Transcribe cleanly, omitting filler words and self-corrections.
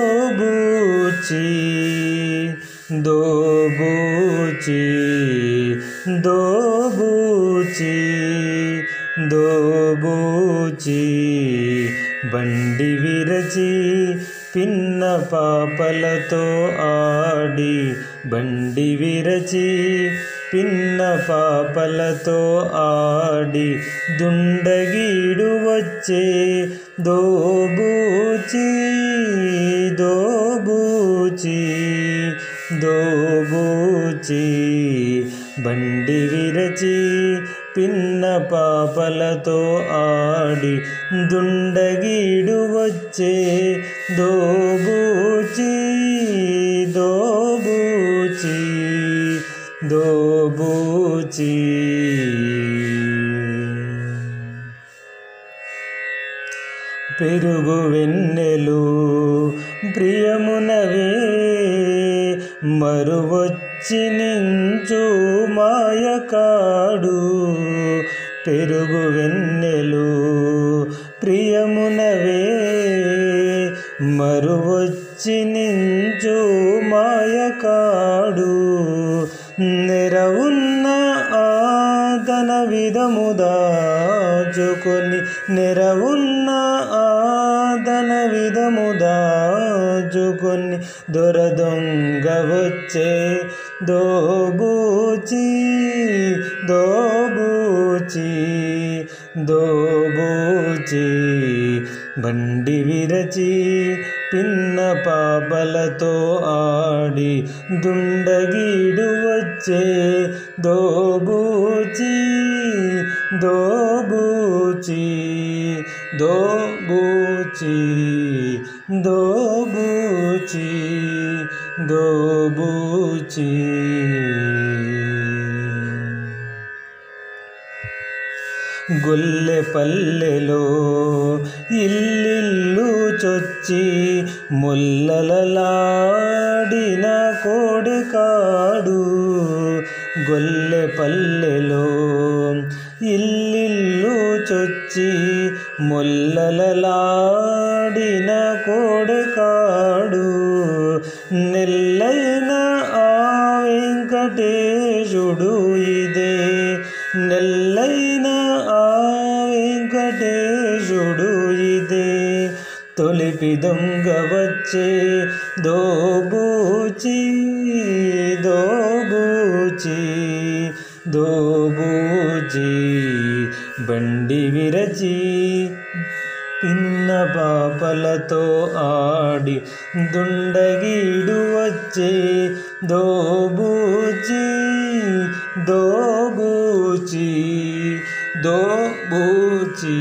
దోబూచి దోబూచి దోబూచి దోబూచి బండి విరచి పిన్న పాపలతో ఆడి బండి విరచి పిన్న పాపలతో ఆడి దుండగీడు వచ్చే దోబూచి దోబూచి దోబూచి బండి విరచి పిన్న పాపలతో ఆడి దుండగీడు వచ్చే దోబూచి దోబూచి దోబూచి పెరుగు వెన్నెలు ప్రియమునవే మరువొచ్చి నించు మాయకాడు పెరుగు వెన్నెలు ప్రియమునవే మరువొచ్చి నించు మాయకాడు నెరవున్న ఆదన విధము దాచుకొని నెరవున్న ఆదన విధము దాచుకొని దొర దొంగ వచ్చే దోబూచి దోబూచి దోబూచి బండి విరచి పిన్న పాపలతో ఆడి దుండగీడు వచ్చే దోబూచి దోబూచి దోబూచి దోబూచి దోబూచి గొల్లె పల్లెలో ఇల్లిల్లు చొచ్చి ముల్లలలాడిన కోడెకాడు గొల్లె పల్లెలో ఇల్లిల్లు చొచ్చి ముల్లలలాడిన కోడెకాడు నెల్లైన ఆ వెంకటేశుడు ఇదే నెల్లైన ఆ వెంకటేశుడు ఇదే తొలిపి దొంగ వచ్చే దోబూచి దోబూచి దోబూచి బండి విరచి పిన్న పాపలతో ఆడి దుండగీడు వచ్చే దోబూచి దోబూచి దోబూచి